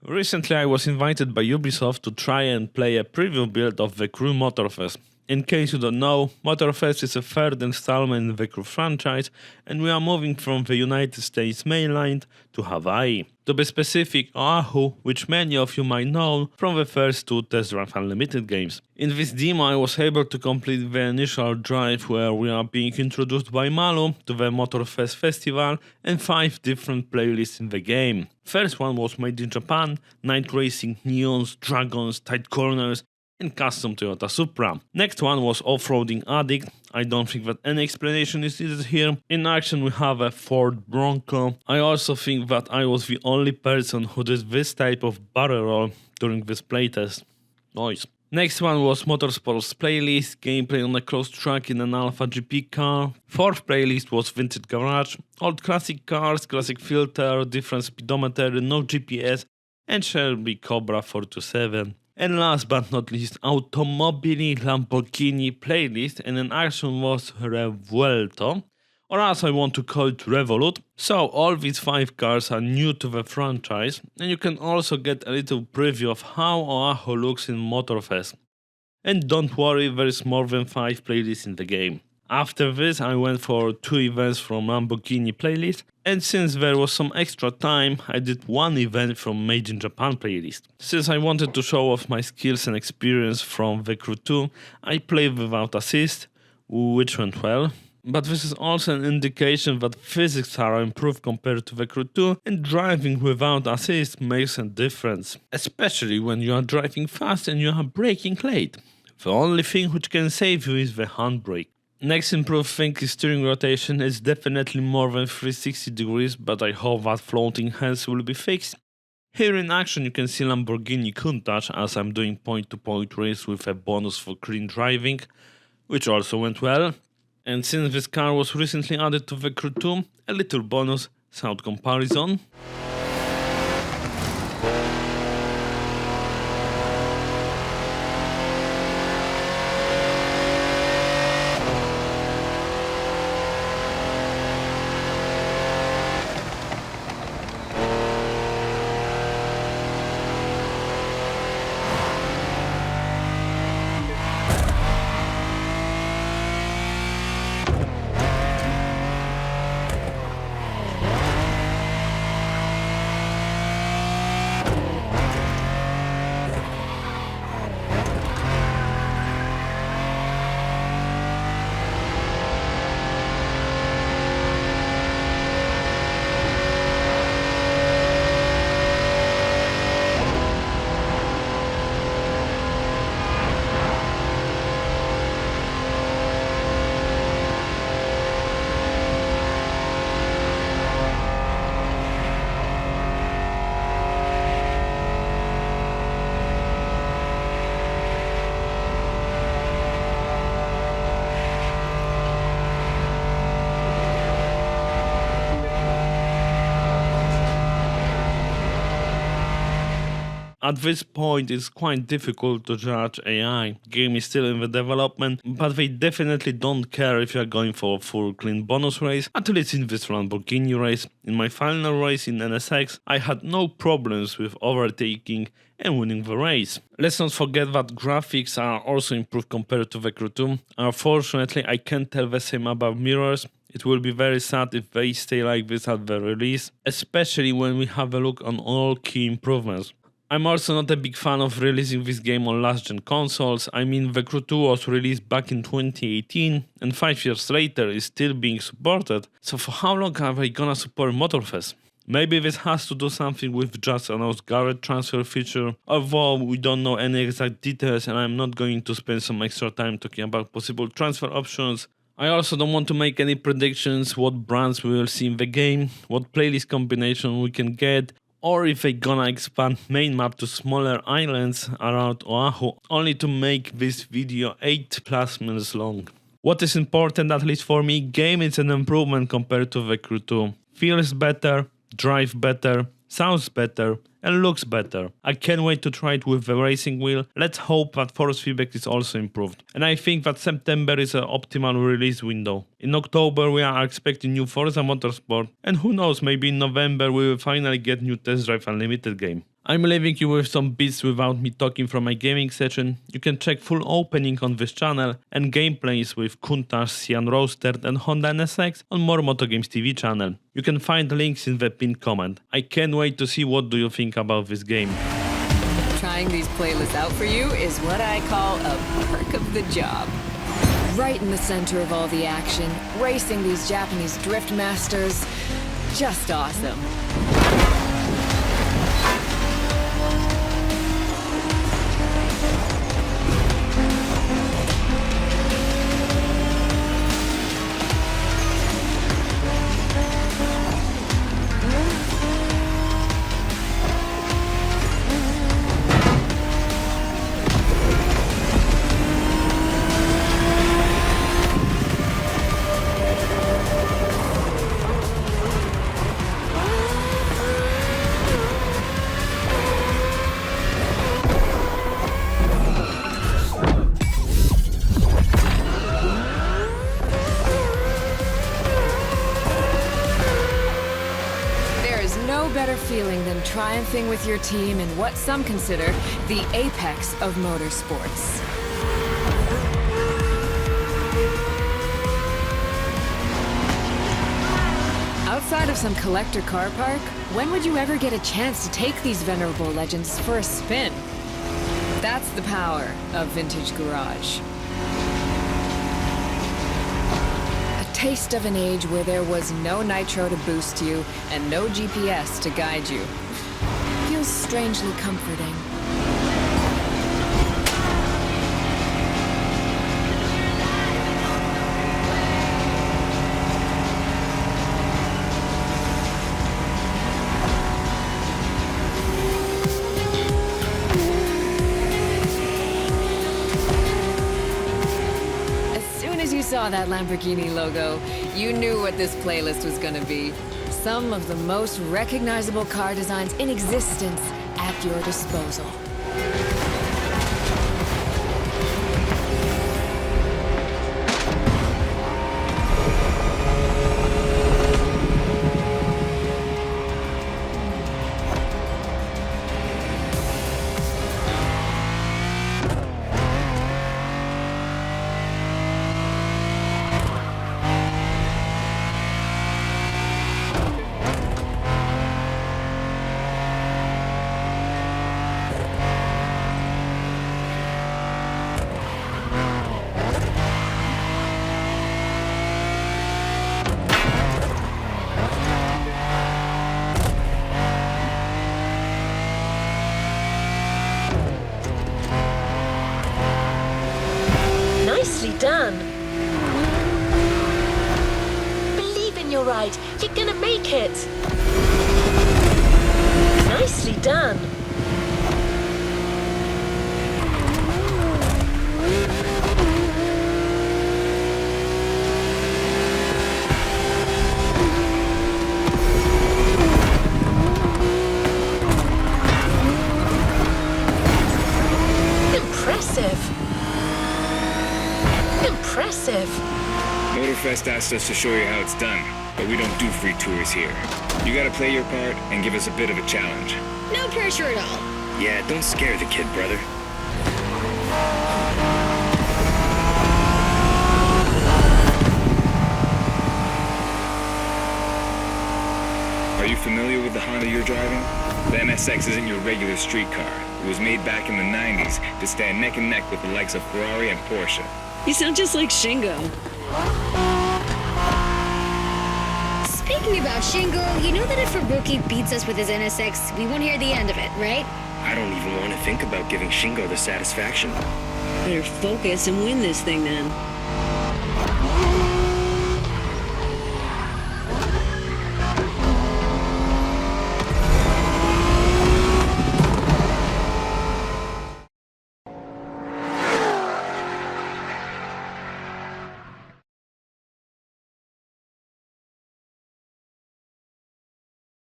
Recently I was invited by Ubisoft to try and play a preview build of The Crew Motorfest. In case you don't know, Motorfest is a third installment in the Crew franchise and we are moving from the United States mainland to Hawaii. To be specific, Oahu, which many of you might know from the first two Test Drive Unlimited games. In this demo I was able to complete the initial drive where we are being introduced by Malu to the Motorfest festival and 5 different playlists in the game. First one was made in Japan, night racing, neons, dragons, tight corners and custom Toyota Supra. Next one was Off-Roading Addict. I don't think that any explanation is needed here. In action we have a Ford Bronco. I also think that I was the only person who did this type of barrel roll during this playtest. Nice. Next one was Motorsports playlist, gameplay on a close track in an Alpha GP car. Fourth playlist was Vintage Garage, old classic cars, classic filter, different speedometer, no GPS and Shelby Cobra 427. And last but not least, Automobili Lamborghini playlist, and an action was Revuelto, or as I want to call it, Revolut. So all these 5 cars are new to the franchise, and you can also get a little preview of how Oahu looks in Motorfest. And don't worry, there is more than 5 playlists in the game. After this I went for 2 events from Lamborghini playlist, and since there was some extra time I did 1 event from Made in Japan playlist. Since I wanted to show off my skills and experience from The Crew 2, I played without assist, which went well. But this is also an indication that physics are improved compared to The Crew 2 and driving without assist makes a difference. Especially when you are driving fast and you are braking late. The only thing which can save you is the handbrake. Next improved thing is steering rotation. It's definitely more than 360 degrees, but I hope that floating hands will be fixed. Here in action you can see Lamborghini Countach as I'm doing point-to-point race with a bonus for clean driving, which also went well. And since this car was recently added to The Crew 2, a little bonus, sound comparison. At this point it's quite difficult to judge AI, game is still in the development, but they definitely don't care if you are going for a full clean bonus race, at least in this Lamborghini race. In my final race in NSX, I had no problems with overtaking and winning the race. Let's not forget that graphics are also improved compared to The Crew 2. Unfortunately I can't tell the same about mirrors. It will be very sad if they stay like this at the release, especially when we have a look on all key improvements. I'm also not a big fan of releasing this game on last gen consoles. I mean, The Crew 2 was released back in 2018 and 5 years later is still being supported, so for how long are they gonna support Motorfest? Maybe this has to do something with just announced garage transfer feature, although we don't know any exact details and I'm not going to spend some extra time talking about possible transfer options. I also don't want to make any predictions what brands we will see in the game, what playlist combination we can get, or if they're gonna expand main map to smaller islands around Oahu, only to make this video 8+ minutes long. What is important, at least for me, game is an improvement compared to The Crew 2. Feels better, drive better, sounds better, and looks better. I can't wait to try it with the racing wheel. Let's hope that force feedback is also improved. And I think that September is an optimal release window. In October we are expecting new Forza Motorsport, and who knows, maybe in November we will finally get new Test Drive Unlimited game. I'm leaving you with some beats without me talking from my gaming session. You can check full opening on this channel and gameplays with Countach, Cyan Roasted and Honda NSX on more MotoGamesTV channel. You can find links in the pinned comment. I can't wait to see what do you think about this game. Trying these playlists out for you is what I call a perk of the job. Right in the center of all the action, racing these Japanese drift masters, just awesome. No better feeling than triumphing with your team in what some consider the apex of motorsports. Outside of some collector car park, when would you ever get a chance to take these venerable legends for a spin? That's the power of Vintage Garage. Taste of an age where there was no nitro to boost you and no GPS to guide you. Feels strangely comforting. As you saw that Lamborghini logo, you knew what this playlist was gonna be. Some of the most recognizable car designs in existence at your disposal. Nicely done. Believe in your ride. You're gonna make it. Nicely done. Impressive. Motorfest asked us to show you how it's done, but we don't do free tours here. You gotta play your part and give us a bit of a challenge. No pressure at all. Yeah, don't scare the kid, brother. Are you familiar with the Honda you're driving? The NSX isn't your regular street car. It was made back in the 90s to stand neck and neck with the likes of Ferrari and Porsche. You sound just like Shingo. Speaking about Shingo, you know that if Fubuki beats us with his NSX, we won't hear the end of it, right? I don't even want to think about giving Shingo the satisfaction. Better focus and win this thing then.